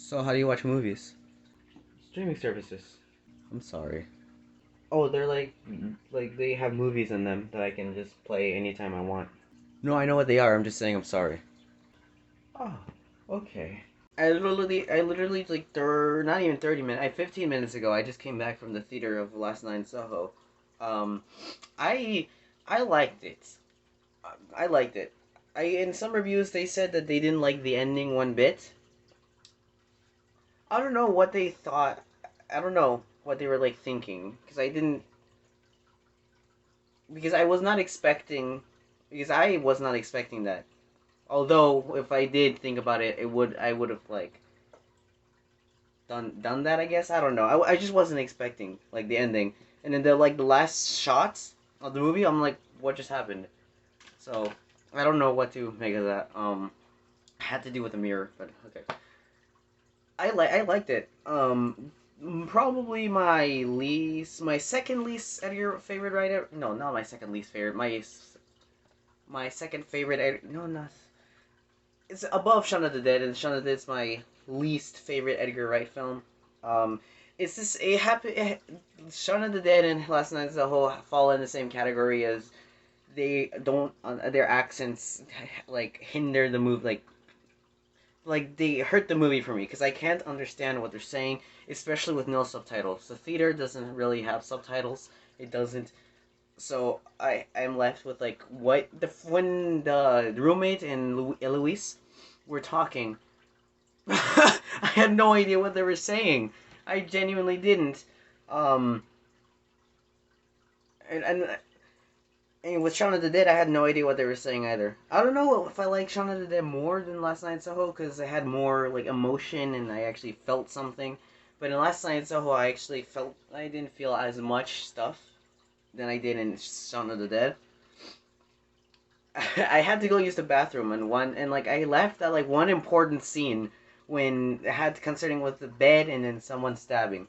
So how do you watch movies? Streaming services. I'm sorry. Oh, they're like they have movies in them that I can just play anytime I want. No, I know what they are. I'm just saying I'm sorry. Oh, okay. I literally like they're not even 30 minutes. 15 minutes ago, I just came back from the theater of last night in Soho. Um, I I liked it. I liked it. I in some reviews they said that they didn't like the ending one bit. I don't know what they thought. I don't know what they were like thinking because I didn't because I was not expecting because I was not expecting that. Although if I did think about it, I would have like done that. I guess I don't know. I just wasn't expecting like the ending, and then the last shots of the movie. I'm like, what just happened? So I don't know what to make of that. Had to do with the mirror, but okay. I liked it. Probably my second least Edgar favorite writer. No, not my second least favorite. My second favorite. No, not. It's above Shaun of the Dead, and Shaun of the Dead is my least favorite Edgar Wright film. Um, it's this it happen. Shaun of the Dead and Last Night as a whole fall in the same category as they don't their accents like hinder the movie like they hurt the movie for me because I can't understand what they're saying, especially with no subtitles. The theater doesn't really have subtitles. It doesn't. So I'm left with like what the when the roommate and Eloise were talking. I had no idea what they were saying. I genuinely didn't. Um, and with Shaun of the Dead, I had no idea what they were saying either. I don't know if I like Shaun of the Dead more than Last Night in Soho because I had more like emotion and I actually felt something. But in Last Night in Soho, I didn't feel as much stuff than I did in Shaun of the Dead. I had to go use the bathroom and like I left at like one important scene when I had concerning with the bed and then someone stabbing,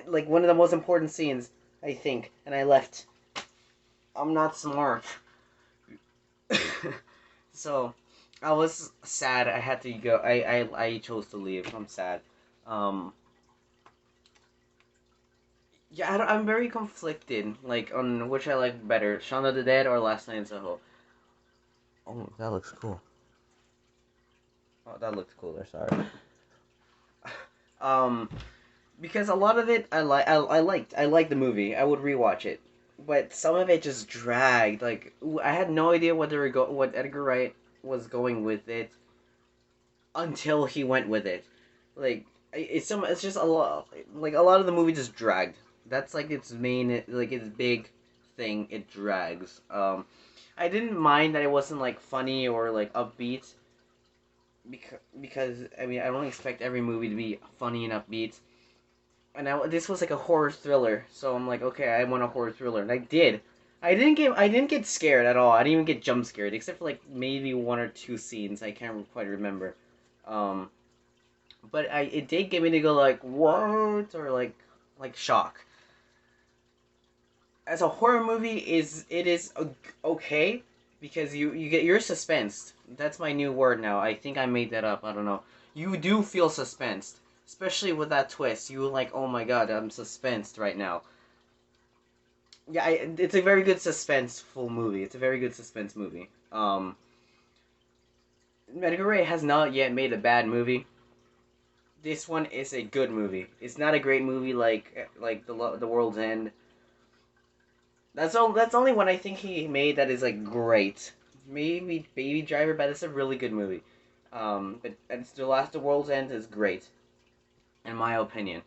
like one of the most important scenes I think, and I left. I'm not smart. So I was sad. I had to go. I chose to leave. I'm sad. Um, yeah, I'm very conflicted, like on which I like better, Shaun of the Dead or Last Night in Soho. Oh, that looks cool. Oh, that looks cooler. Sorry. Um, because a lot of it I liked the movie. I would rewatch it, but some of it just dragged. Like I had no idea what Edgar Wright was going with it until he went with it. Like it's just a lot. Like a lot of the movie just dragged. That's like its main like its big thing. It drags. I didn't mind that it wasn't like funny or like upbeat because I mean I don't expect every movie to be funny and upbeat. And this was like a horror thriller, so I'm like, okay, I want a horror thriller, and I did. I didn't get scared at all. I didn't even get jump scared, except for like maybe one or two scenes. I can't quite remember. Um, but it did get me to go like what or like shock. As a horror movie, it is okay because you get you're suspensed. That's my new word now. I think I made that up. I don't know. You do feel suspensed, especially with that twist. You like, oh my god, I'm suspensed right now. Yeah, it's a very good suspenseful movie. It's a very good suspense movie. Edgar Wright has not yet made a bad movie. This one is a good movie. It's not a great movie like the World's End. That's only one I think he made that is like great. Maybe Baby Driver, but it's a really good movie. But it's the World's End is great, in my opinion.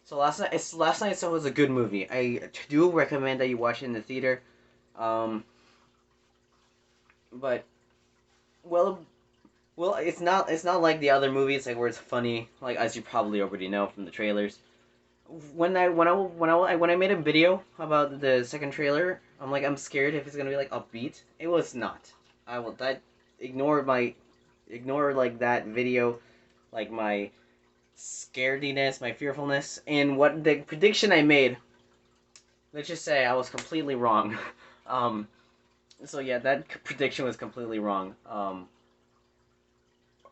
So Last Night So was a good movie. I do recommend that you watch it in the theater. Um, but well, it's not like the other movies like where it's funny like as you probably already know from the trailers. When I made a video about the second trailer, I'm like I'm scared if it's gonna be like upbeat. It was not. I will that ignore like that video, like my scarediness, my fearfulness, and what the prediction I made. Let's just say I was completely wrong. um, so yeah, that prediction was completely wrong.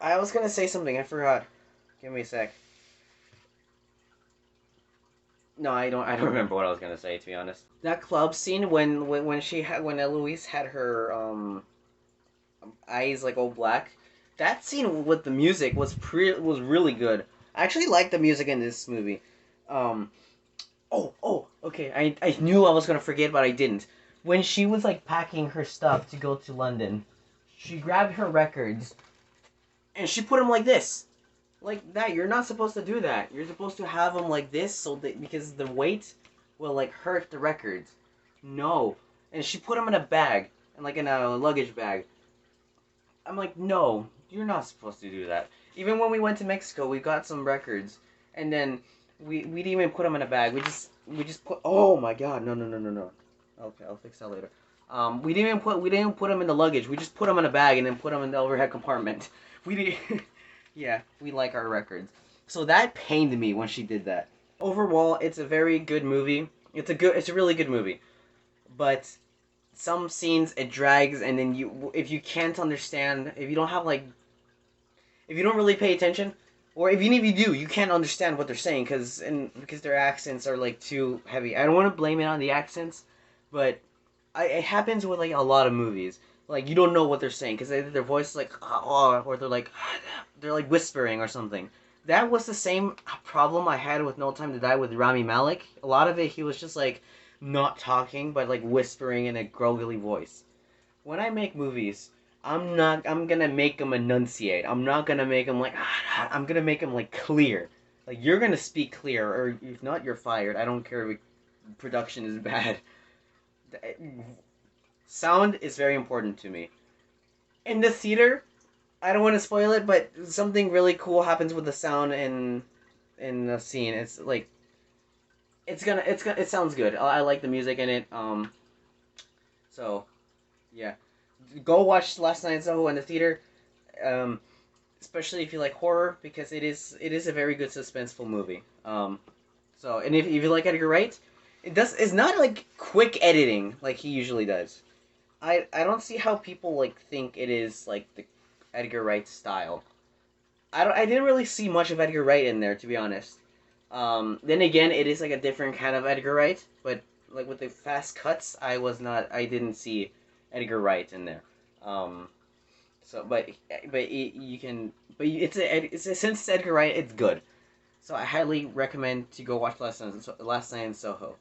I was gonna say something. I forgot. Give me a sec. No, I don't remember what I was gonna say, to be honest. That club scene when Eloise had her eyes like all black. That scene with the music was really good. I actually like the music in this movie. Um, okay. I knew I was gonna forget, but I didn't. When she was like packing her stuff to go to London, she grabbed her records and she put them like this, like that. You're not supposed to do that. You're supposed to have them like this, so that because the weight will like hurt the records. No, and she put them in a bag, and like in a luggage bag. I'm like, no, you're not supposed to do that. Even when we went to Mexico, we got some records, and then we didn't even put them in a bag. We just put. Oh my god, no. Okay, I'll fix that later. We didn't put them in the luggage. We just put them in a bag and then put them in the overhead compartment. We did. Yeah, we like our records. So that pained me when she did that. Overall, it's a very good movie. It's a really good movie. But some scenes it drags, and then if you can't understand, if you don't have like, if you don't really pay attention, or even if you do, you can't understand what they're saying because their accents are like too heavy. I don't want to blame it on the accents, but it happens with like a lot of movies. Like you don't know what they're saying because their voice is like oh, or they're like whispering or something. That was the same problem I had with No Time to Die with Rami Malek. A lot of it, he was just like not talking, but like whispering in a groggly voice. When I make movies, I'm gonna make them enunciate. I'm not gonna make them like. I'm gonna make them like clear. Like you're gonna speak clear, or if not, you're fired. I don't care if production is bad. Sound is very important to me. In the theater, I don't want to spoil it, but something really cool happens with the sound in the scene. It's like it sounds good. I like the music in it. So yeah, go watch Last Night in Soho in the theater. Um, especially if you like horror, because it is a very good suspenseful movie. So and if you like Edgar Wright, it's not like quick editing like he usually does. I don't see how people like think it is like the Edgar Wright style. I didn't really see much of Edgar Wright in there, to be honest. Then again, it is like a different kind of Edgar Wright, but like with the fast cuts, I didn't see Edgar Wright in there. Um, so you can since it's Edgar Wright, it's good. So I highly recommend to go watch Last Night in Soho.